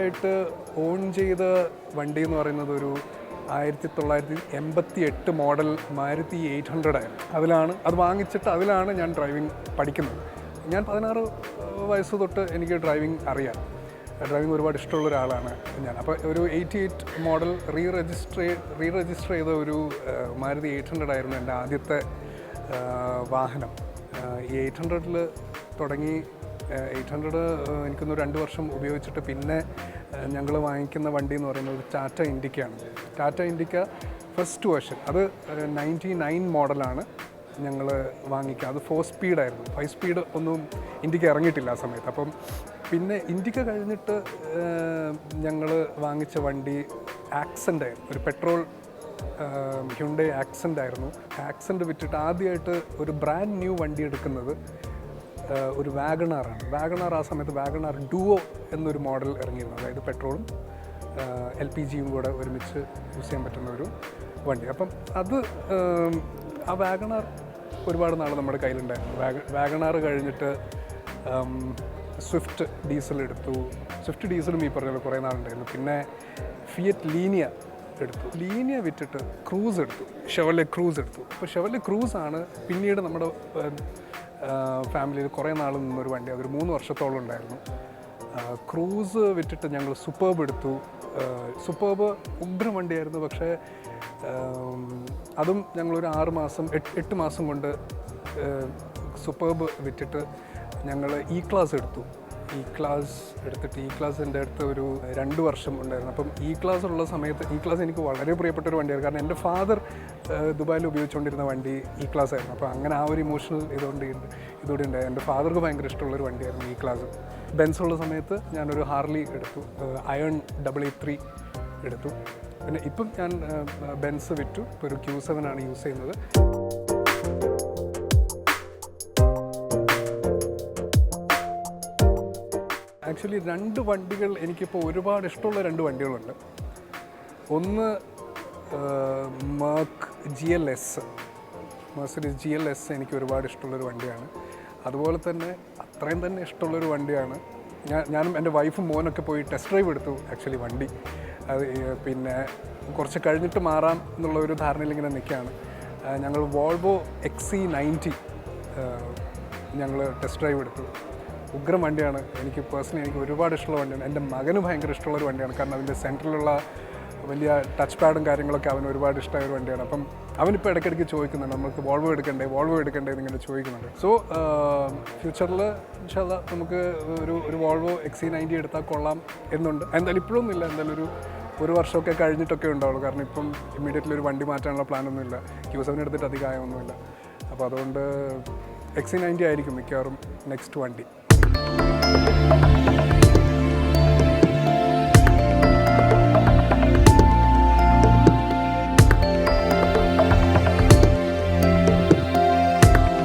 ആദ്യമായിട്ട് ഓൺ ചെയ്ത വണ്ടി എന്ന് പറയുന്നത് ഒരു 1988 മോഡൽ മാരുതി 800 ആയിരുന്നു. അത് വാങ്ങിച്ചിട്ട് അതിലാണ് ഞാൻ ഡ്രൈവിംഗ് പഠിക്കുന്നത്. ഞാൻ 16 വയസ്സ് തൊട്ട് എനിക്ക് ഡ്രൈവിംഗ് അറിയാം. ഡ്രൈവിംഗ് ഒരുപാട് ഇഷ്ടമുള്ള ഒരാളാണ് ഞാൻ. അപ്പോൾ ഒരു 88 മോഡൽ റീ രജിസ്റ്റർ ചെയ്ത ഒരു മാരുതി 800 ആയിരുന്നു എൻ്റെ ആദ്യത്തെ വാഹനം. ഈ 800-ൽ തുടങ്ങി 800 എനിക്കൊന്ന് 2 വർഷം ഉപയോഗിച്ചിട്ട് പിന്നെ ഞങ്ങൾ വാങ്ങിക്കുന്ന വണ്ടി എന്ന് പറയുന്നത് ഒരു ടാറ്റ ഇൻഡിക്കയാണ്. ടാറ്റ ഇൻഡിക്ക ഫസ്റ്റ് വേർഷൻ, അത് 99 മോഡലാണ് ഞങ്ങൾ വാങ്ങിക്കുക. അത് 4 സ്പീഡായിരുന്നു. 5 സ്പീഡ് ഒന്നും ഇൻഡിക്ക ഇറങ്ങിയിട്ടില്ല ആ സമയത്ത്. അപ്പം പിന്നെ ഇൻഡിക്ക കഴിഞ്ഞിട്ട് ഞങ്ങൾ വാങ്ങിച്ച വണ്ടി ആക്സെൻ്റ് ആയിരുന്നു. ഒരു പെട്രോൾ ഹ്യുണ്ടൈ ആക്സെൻ്റ് ആയിരുന്നു. ആക്സെൻ്റ് വിറ്റിട്ട് ആദ്യമായിട്ട് ഒരു ബ്രാൻഡ് ന്യൂ വണ്ടി എടുക്കുന്നത് ഒരു വാഗണാറാണ്. വാഗണാർ ആ സമയത്ത് വാഗണാർ ഡുവോ എന്നൊരു മോഡൽ ഇറങ്ങിയിരുന്നു. അതായത് പെട്രോളും LPGയും കൂടെ ഒരുമിച്ച് യൂസ് ചെയ്യാൻ പറ്റുന്ന ഒരു വണ്ടി. അപ്പം അത് ആ വാഗണാർ ഒരുപാട് നാൾ നമ്മുടെ കയ്യിലുണ്ടായിരുന്നു. വാഗണാർ കഴിഞ്ഞിട്ട് സ്വിഫ്റ്റ് ഡീസൽ എടുത്തു. സ്വിഫ്റ്റ് ഡീസലും ഈ പറഞ്ഞത് കുറേ നാളുണ്ടായിരുന്നു. പിന്നെ ഫിയറ്റ് ലീനിയ എടുത്തു. ലീനിയ വിറ്റിട്ട് ക്രൂസ് എടുത്തു, ഷെവർലെ ക്രൂസ് എടുത്തു. അപ്പോൾ ഷെവർലെ ക്രൂസാണ് പിന്നീട് നമ്മുടെ ഫാമിലിയിൽ കുറേ നാൾ നിന്നൊരു വണ്ടി. അതൊരു 3 വർഷത്തോളം ഉണ്ടായിരുന്നു. ക്രൂസ് വിറ്റിട്ട് ഞങ്ങൾ സൂപ്പർബ് എടുത്തു. സൂപ്പർബ് ഉഗ്രം വണ്ടിയായിരുന്നു. പക്ഷേ അതും ഞങ്ങളൊരു 8 മാസം കൊണ്ട് സൂപ്പർബ് വിറ്റിട്ട് ഞങ്ങൾ ഇ ക്ലാസ് എടുത്തു. ഇ ക്ലാസ് എൻ്റെ അടുത്ത് ഒരു 2 വർഷം ഉണ്ടായിരുന്നു. അപ്പം ഇ ക്ലാസ് ഉള്ള സമയത്ത് ഇ ക്ലാസ് എനിക്ക് വളരെ പ്രിയപ്പെട്ട ഒരു വണ്ടിയായിരുന്നു. കാരണം എൻ്റെ ഫാദർ ദുബായിൽ ഉപയോഗിച്ചുകൊണ്ടിരുന്ന വണ്ടി ഇ ക്ലാസ് ആയിരുന്നു. അപ്പോൾ അങ്ങനെ ആ ഒരു ഇമോഷണൽ ഇതോടെ ഉണ്ടായി. എൻ്റെ ഫാദർക്ക് ഭയങ്കര ഇഷ്ടമുള്ളൊരു വണ്ടിയായിരുന്നു ഇ ക്ലാസ്. ബെൻസ് ഉള്ള സമയത്ത് ഞാനൊരു ഹാർലി എടുത്തു, അയൺ 883 എടുത്തു. പിന്നെ ഇപ്പം ഞാൻ ബെൻസ് വിറ്റു. ഇപ്പോൾ ഒരു Q7 ആണ് യൂസ് ചെയ്യുന്നത്. ആക്ച്വലി 2 വണ്ടികൾ എനിക്കിപ്പോൾ ഒരുപാട് ഇഷ്ടമുള്ള 2 വണ്ടികളുണ്ട്. ഒന്ന് മെർസിഡീസ് GLS എനിക്ക് ഒരുപാട് ഇഷ്ടമുള്ളൊരു വണ്ടിയാണ്. അതുപോലെ തന്നെ അത്രയും തന്നെ ഇഷ്ടമുള്ളൊരു വണ്ടിയാണ്. ഞാനും എൻ്റെ വൈഫും മോനൊക്കെ പോയി ടെസ്റ്റ് ഡ്രൈവ് എടുത്തു ആക്ച്വലി വണ്ടി. അത് പിന്നെ കുറച്ച് കഴിഞ്ഞിട്ട് മാറാം എന്നുള്ള ഒരു ധാരണയിൽ ഇങ്ങനെ നിൽക്കുകയാണ്. ഞങ്ങൾ വോൾവോ XC90 ഞങ്ങൾ ടെസ്റ്റ് ഡ്രൈവ് എടുത്തു. ഉഗ്രം വണ്ടിയാണ്. എനിക്ക് ഒരുപാട് ഇഷ്ടമുള്ള വണ്ടിയാണ്. എൻ്റെ മകന് ഭയങ്കര ഇഷ്ടമുള്ളൊരു വണ്ടിയാണ്. കാരണം അതിൻ്റെ സെൻറ്ററിലുള്ള വലിയ ടച്ച് പാഡും കാര്യങ്ങളൊക്കെ അവന് ഒരുപാട് ഇഷ്ടമായ ഒരു വണ്ടിയാണ്. അപ്പം അവനിപ്പോൾ ഇടയ്ക്കിടയ്ക്ക് ചോദിക്കുന്നുണ്ട്, നമുക്ക് വോൾവോ എടുക്കണ്ടേ എന്നിങ്ങനെ ചോദിക്കുന്നുണ്ട്. സോ ഫ്യൂച്ചറിൽ ഇൻഷാല്ലാ നമുക്ക് ഒരു വോൾവോ XC90 എടുത്താൽ കൊള്ളാം എന്നുണ്ട്. എന്തായാലും ഇപ്പോഴൊന്നും ഇല്ല. എന്തായാലും ഒരു വർഷമൊക്കെ കഴിഞ്ഞിട്ടൊക്കെ ഉണ്ടാവുള്ളൂ. കാരണം ഇപ്പം ഇമ്മീഡിയറ്റ്ലി ഒരു വണ്ടി മാറ്റാനുള്ള പ്ലാനൊന്നുമില്ല. Q7 എടുത്തിട്ട് അധികമായൊന്നുമില്ല. അപ്പോൾ അതുകൊണ്ട് XC90 ആയിരിക്കും മിക്കവാറും നെക്സ്റ്റ് വണ്ടി.